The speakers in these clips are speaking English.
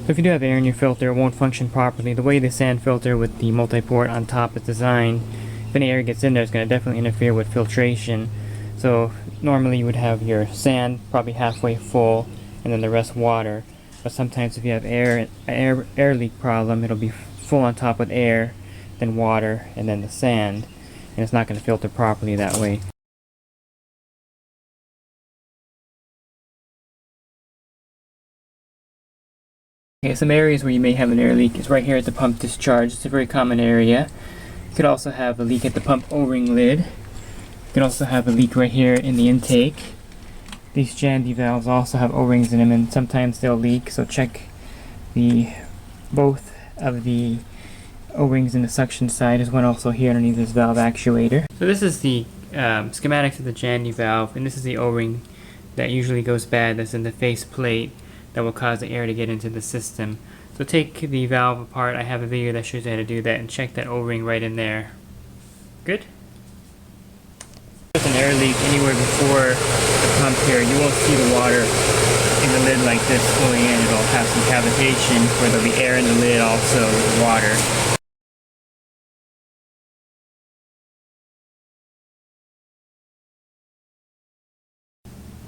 So if you do have air in your filter, it won't function properly. The way the sand filter with the multi-port on top is designed, if any air gets in there, it's going to definitely interfere with filtration. So normally you would have your sand probably halfway full and then the rest water. But sometimes if you have air leak problem, it'll be full on top with air, then water, and then the sand. And it's not going to filter properly that way. Okay, some areas where you may have an air leak is right here at the pump discharge. It's a very common area. You could also have a leak at the pump O-ring lid. You could also have a leak right here in the intake. These Jandy valves also have O-rings in them, and sometimes they'll leak, so check both of the O-rings in the suction side. There's one also here underneath this valve actuator. So this is the schematics of the Jandy valve, and this is the O-ring that usually goes bad that's in the face plate that will cause the air to get into the system. So take the valve apart. I have a video that shows you how to do that, and check that O-ring right in there. Good? If there's an air leak anywhere before the pump here, you won't see the water in the lid like this going in. It'll have some cavitation where there'll be air in the lid also with water.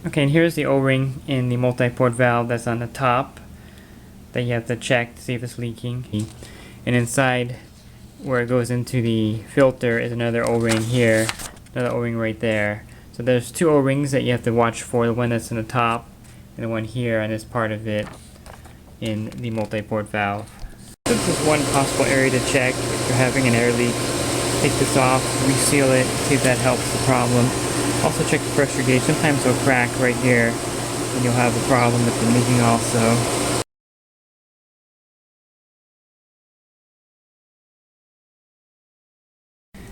Okay, and here's the O-ring in the multi-port valve that's on the top that you have to check to see if it's leaking. And inside where it goes into the filter is another O-ring here, another O-ring right there. So there's two O-rings that you have to watch for, the one that's in the top and the one here on this part of it in the multi-port valve. This is one possible area to check if you're having an air leak. Take this off, reseal it, see if that helps the problem. Also check the pressure gauge. Sometimes it'll crack right here and you'll have a problem with the leaking also.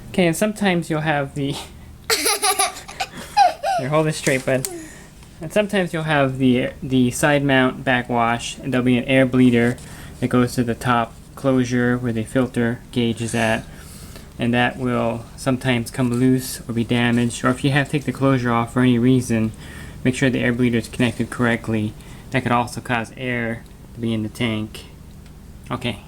Okay, and sometimes you'll have the here, hold this straight, bud. And sometimes you'll have the side mount backwash, and there'll be an air bleeder that goes to the top closure where the filter gauge is at. And that will sometimes come loose or be damaged, or if you have to take the closure off for any reason, make sure the air bleeder is connected correctly. That could also cause air to be in the tank. Okay.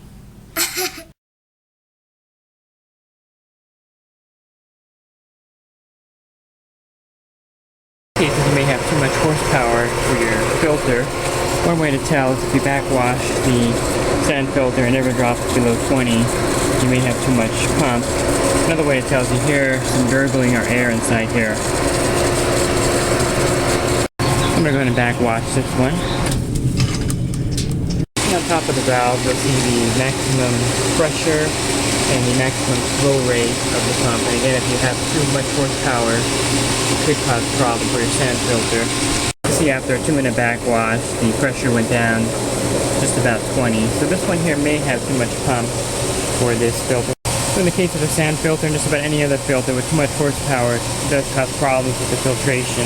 In cases you may have too much horsepower for your filter, one way to tell is if you backwash the sand filter and never drops below 20, you may have too much pump. Another way to tell is you hear some gurgling or air inside here. I'm going to go ahead and backwash this one. On top of the valve, you'll see the maximum pressure and the maximum flow rate of the pump. And again, if you have too much horsepower, it could cause a problem for your sand filter. You see after a 2-minute backwash, the pressure went down just about 20. So this one here may have too much pump for this filter. So in the case of the sand filter and just about any other filter with too much horsepower, it does cause problems with the filtration.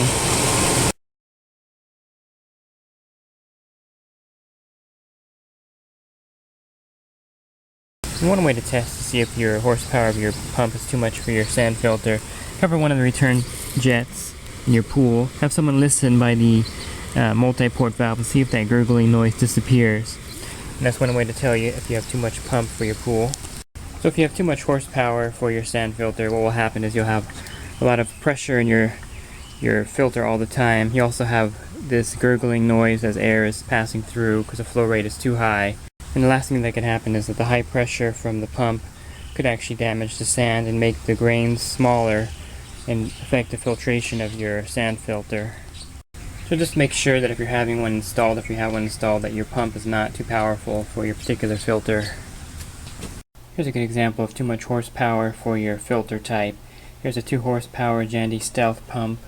And one way to test to see if your horsepower of your pump is too much for your sand filter, cover one of the return jets in your pool. Have someone listen by the multi-port valve and see if that gurgling noise disappears. And that's one way to tell you if you have too much pump for your pool. So if you have too much horsepower for your sand filter, what will happen is you'll have a lot of pressure in your filter all the time. You also have this gurgling noise as air is passing through because the flow rate is too high. And the last thing that can happen is that the high pressure from the pump could actually damage the sand and make the grains smaller and affect the filtration of your sand filter. So just make sure that if you're having one installed, that your pump is not too powerful for your particular filter. Here's a good example of too much horsepower for your filter type. Here's a 2 horsepower Jandy Stealth pump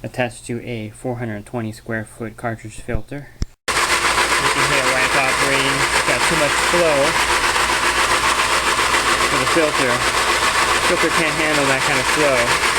attached to a 420 square foot cartridge filter. You can hear a ramp operating. It's got too much flow for the filter. The filter can't handle that kind of flow.